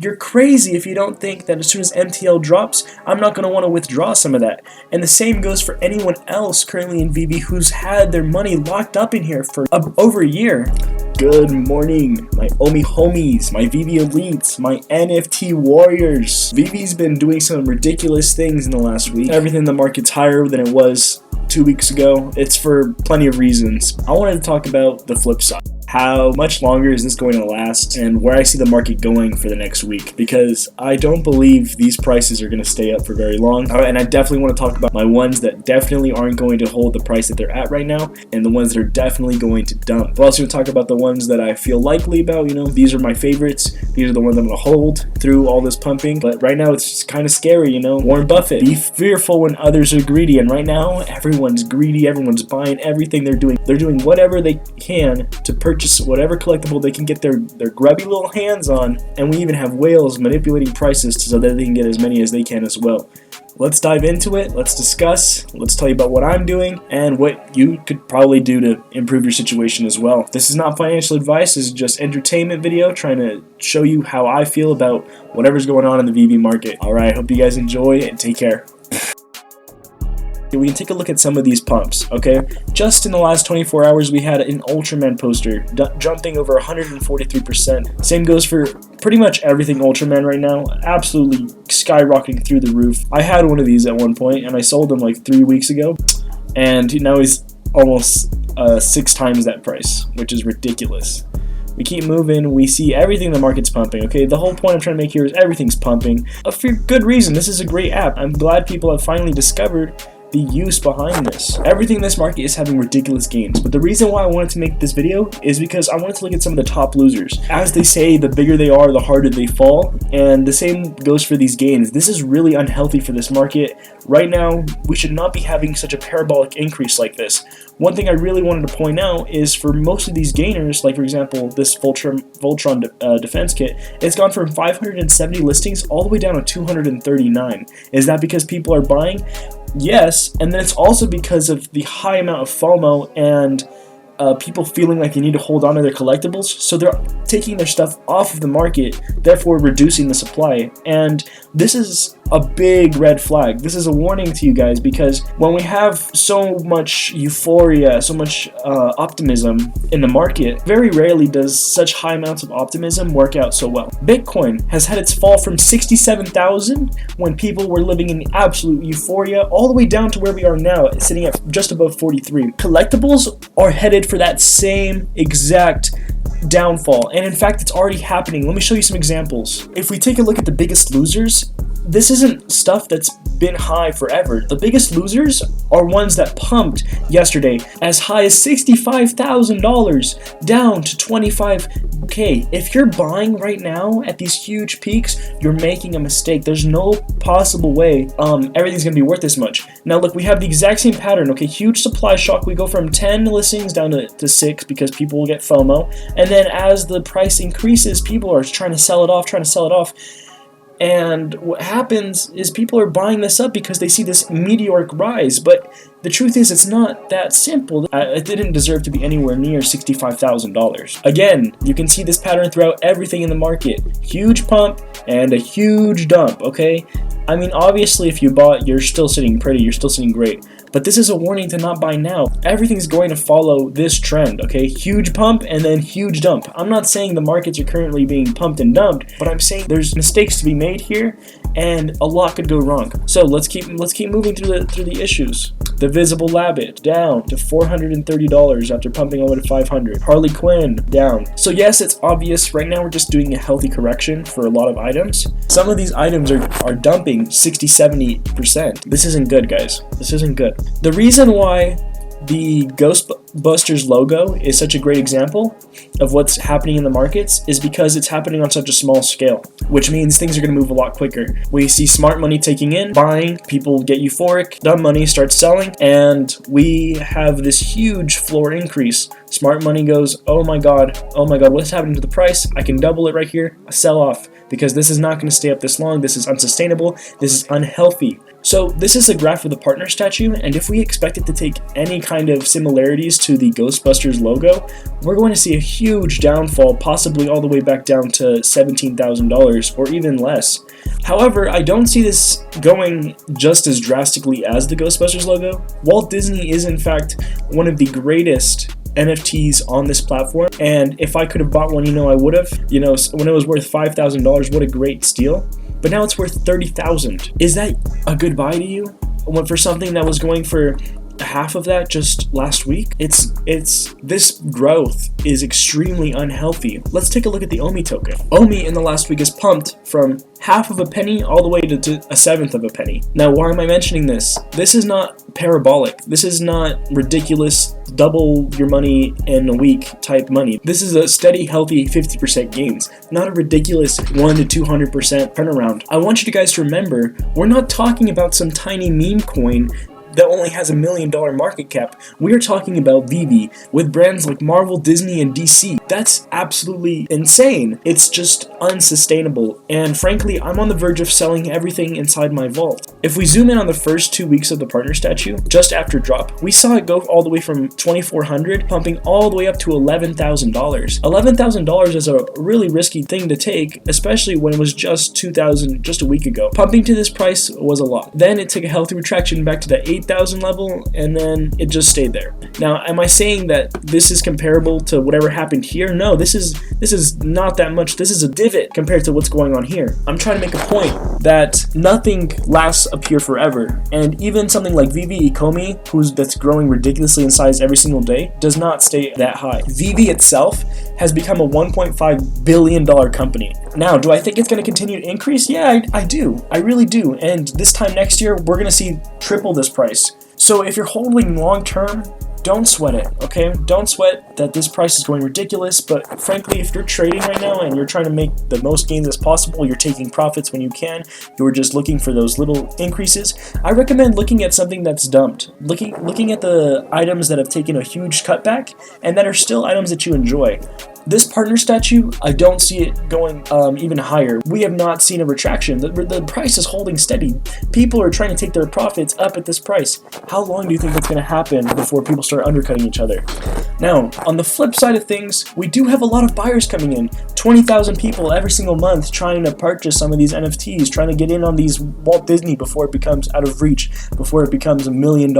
You're crazy if you don't think that as soon as MTL drops, I'm not going to want to withdraw some of that. And the same goes for anyone else currently in Veve who's had their money locked up in here for over a year. Good morning, my Omi homies, my Veve elites, my NFT warriors. Veve's been doing some ridiculous things in the last week. Everything in the market's higher than it was 2 weeks ago. It's for plenty of reasons. I wanted to talk about the flip side. How much longer is this going to last, and where I see the market going for the next week, because I don't believe these prices are going to stay up for very long. And I definitely want to talk about my ones that definitely aren't going to hold the price that they're at right now, and the ones that are definitely going to dump. We're also going to talk about the ones that I feel likely about. These are my favorites. These are the ones I'm going to hold through all this pumping. But right now it's kind of scary, Warren Buffett, be fearful when others are greedy, and right now everyone's greedy. Everyone's buying everything. They're doing whatever they can to purchase whatever collectible they can get their grubby little hands on, and we even have whales manipulating prices so that they can get as many as they can as well. Let's dive into it, let's discuss, let's tell you about what I'm doing and what you could probably do to improve your situation as well. This is not financial advice, this is just entertainment video trying to show you how I feel about whatever's going on in the Veve market. Alright, hope you guys enjoy and take care. We can take a look at some of these pumps, okay? Just in the last 24 hours, we had an Ultraman poster jumping over 143%. Same goes for pretty much everything Ultraman right now, absolutely skyrocketing through the roof. I had one of these at one point, and I sold them like 3 weeks ago, and now he's almost 6 times that price, which is ridiculous. We keep moving, we see everything in the market's pumping, okay? The whole point I'm trying to make here is everything's pumping. For good reason, this is a great app. I'm glad people have finally discovered the use behind this. Everything in this market is having ridiculous gains, but the reason why I wanted to make this video is because I wanted to look at some of the top losers. As they say, the bigger they are, the harder they fall, and the same goes for these gains. This is really unhealthy for this market. Right now, we should not be having such a parabolic increase like this. One thing I really wanted to point out is for most of these gainers, like for example, this Voltron defense kit, it's gone from 570 listings all the way down to 239. Is that because people are buying? Yes, and then it's also because of the high amount of FOMO and people feeling like they need to hold on to their collectibles, so they're taking their stuff off of the market, therefore reducing the supply. And this is a big red flag. This is a warning to you guys, because when we have so much euphoria, so much optimism in the market, very rarely does such high amounts of optimism work out so well. Bitcoin has had its fall from 67,000 when people were living in absolute euphoria all the way down to where we are now, sitting at just above 43. Collectibles are headed for that same exact downfall, and in fact it's already happening. Let me show you some examples. If we take a look at the biggest losers, this isn't stuff that's been high forever. The biggest losers are ones that pumped yesterday as high as $65,000 down to $25K. If you're buying right now at these huge peaks, you're making a mistake. There's no possible way everything's gonna be worth this much. Now look, we have the exact same pattern, okay? Huge supply shock. We go from 10 listings down to 6 because people will get FOMO, and then as the price increases, people are trying to sell it off. And what happens is people are buying this up because they see this meteoric rise, but the truth is it's not that simple. It didn't deserve to be anywhere near $65,000. Again, you can see this pattern throughout everything in the market. Huge pump and a huge dump, okay? I mean, obviously if you bought, you're still sitting pretty, you're still sitting great. But this is a warning to not buy now. Everything's going to follow this trend, okay? Huge pump and then huge dump. I'm not saying the markets are currently being pumped and dumped, but I'm saying there's mistakes to be made here, and a lot could go wrong. So let's keep moving through the issues. The Visible Labbit down to $430 after pumping over to $500. Harley Quinn down. So yes, it's obvious. Right now we're just doing a healthy correction for a lot of items. Some of these items are dumping 60-70%. This isn't good, guys. This isn't good. The reason why the Ghostbusters logo is such a great example of what's happening in the markets is because it's happening on such a small scale, which means things are going to move a lot quicker. We see smart money taking in, buying, people get euphoric, dumb money starts selling, and we have this huge floor increase. Smart money goes, oh my god, what's happening to the price? I can double it right here, sell off, because this is not going to stay up this long. This is unsustainable, this is unhealthy. So this is a graph of the partner statue, and if we expect it to take any kind of similarities to the Ghostbusters logo, we're going to see a huge downfall, possibly all the way back down to $17,000 or even less. However, I don't see this going just as drastically as the Ghostbusters logo. Walt Disney is in fact one of the greatest NFTs on this platform, and if I could have bought one, I would have. When it was worth $5,000, what a great steal. But now it's worth $30,000. Is that a good buy to you? For something that was going for half of that just last week? This growth is extremely unhealthy. Let's take a look at the OMI token. OMI in the last week is pumped from half of a penny all the way to a seventh of a penny. Now, why am I mentioning this? This is not parabolic. This is not ridiculous, double your money in a week type money. This is a steady, healthy 50% gains, not a ridiculous 1 to 200% turnaround. I want you guys to remember, we're not talking about some tiny meme coin that only has $1 million market cap. We are talking about Veve with brands like Marvel, Disney, and DC. That's absolutely insane. It's just unsustainable. And frankly, I'm on the verge of selling everything inside my vault. If we zoom in on the first 2 weeks of the partner statue, just after drop, we saw it go all the way from $2,400, pumping all the way up to $11,000. $11,000 is a really risky thing to take, especially when it was just $2,000 just a week ago. Pumping to this price was a lot. Then it took a healthy retraction back to the $8,000 level, and then it just stayed there. Now, am I saying that this is comparable to whatever happened here? No, this is not that much. This is a divot compared to what's going on here. I'm trying to make a point that nothing lasts up here forever, and even something like Veve Ecomi, that's growing ridiculously in size every single day, does not stay that high. Veve itself has become a $1.5 billion company. Now, do I think it's going to continue to increase? Yeah, I do. I really do. And this time next year, we're going to see triple this price. So if you're holding long term, don't sweat it, okay? Don't sweat that this price is going ridiculous, but frankly, if you're trading right now and you're trying to make the most gains as possible, you're taking profits when you can, you're just looking for those little increases, I recommend looking at something that's dumped. Looking at the items that have taken a huge cutback and that are still items that you enjoy. This partner statue, I don't see it going even higher. We have not seen a retraction. The price is holding steady. People are trying to take their profits up at this price. How long do you think that's going to happen before people start undercutting each other? Now, on the flip side of things, we do have a lot of buyers coming in. 20,000 people every single month trying to purchase some of these NFTs, trying to get in on these Walt Disney before it becomes out of reach, before it becomes $1 million.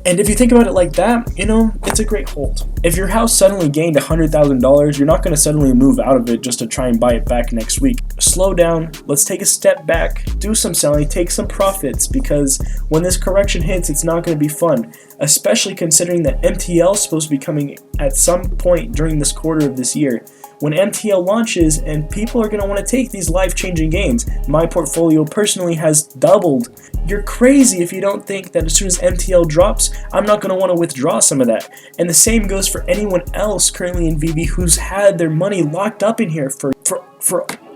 And if you think about it like that, it's a great hold. If your house suddenly gained $100,000, you're not going to suddenly move out of it just to try and buy it back next week. Slow down, let's take a step back, do some selling, take some profits, because when this correction hits, it's not going to be fun, especially considering that MTL is supposed to be coming at some point during this quarter of this year. When MTL launches and people are going to want to take these life-changing gains, my portfolio personally has doubled. You're crazy if you don't think that as soon as MTL drops, I'm not going to want to withdraw some of that. And the same goes for anyone else currently in Veve who's had their money locked up in here for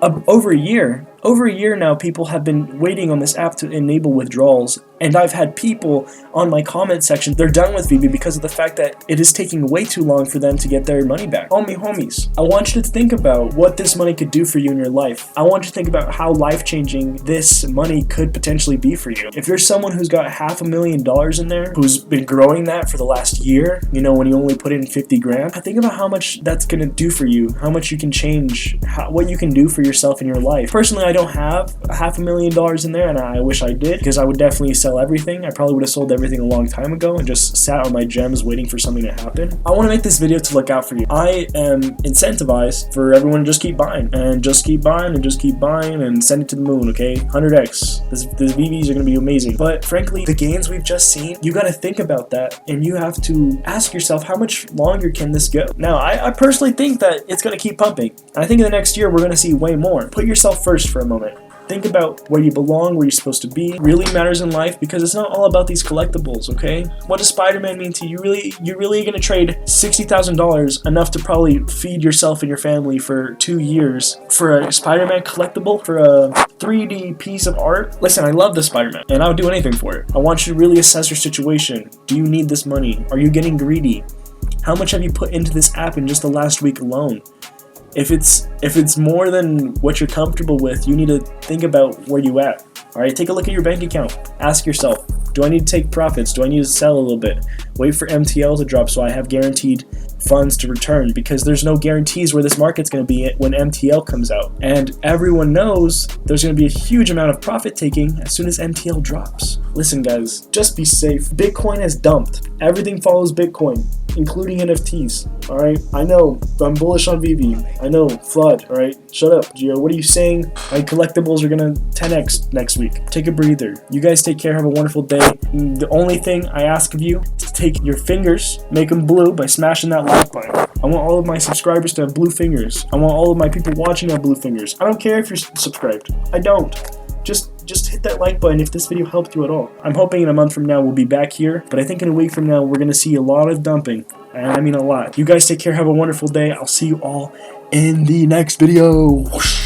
over a year. Over a year now, people have been waiting on this app to enable withdrawals, and I've had people on my comment section, they're done with Veve because of the fact that it is taking way too long for them to get their money back. Homies, I want you to think about what this money could do for you in your life. I want you to think about how life-changing this money could potentially be for you. If you're someone who's got $500,000 in there, who's been growing that for the last year, when you only put in 50 grand, think about how much that's gonna do for you, how much you can change, what you can do for yourself in your life. Personally, I don't have $500,000 in there, and I wish I did, because I would definitely sell everything. I probably would have sold everything a long time ago and just sat on my gems waiting for something to happen. I want to make this video to look out for you. I am incentivized for everyone to just keep buying and just keep buying and just keep buying and send it to the moon, okay? 100x. These VVs are going to be amazing. But frankly, the gains we've just seen, you got to think about that, and you have to ask yourself, how much longer can this go? Now, I personally think that it's going to keep pumping. I think in the next year, we're going to see way more. Put yourself first for a moment. Think about where you belong, where you're supposed to be. It really matters in life, because it's not all about these collectibles, okay? What does Spider-Man mean to you? You're really gonna trade $60,000, enough to probably feed yourself and your family for 2 years, for a Spider-Man collectible, for a 3D piece of art? Listen, I love the Spider-Man, and I would do anything for it. I want you to really assess your situation. Do you need this money? Are you getting greedy? How much have you put into this app in just the last week alone? If it's more than what you're comfortable with, you need to think about where you at. Alright, take a look at your bank account. Ask yourself, do I need to take profits? Do I need to sell a little bit? Wait for MTL to drop so I have guaranteed funds to return, because there's no guarantees where this market's going to be when MTL comes out. And everyone knows there's going to be a huge amount of profit taking as soon as MTL drops. Listen guys, just be safe. Bitcoin has dumped. Everything follows Bitcoin, including NFTs. Alright, I know I'm bullish on Veve. I know, flood. Alright, shut up, Gio. What are you saying? My collectibles are gonna 10x next week. Take a breather. You guys take care. Have a wonderful day. The only thing I ask of you is to take your fingers, make them blue by smashing that like button. I want all of my subscribers to have blue fingers. I want all of my people watching to have blue fingers. I don't care if you're subscribed. I don't. Just hit that like button if this video helped you at all. I'm hoping in a month from now we'll be back here, but I think in a week from now we're going to see a lot of dumping. And I mean a lot. You guys take care, have a wonderful day. I'll see you all in the next video. Whoosh.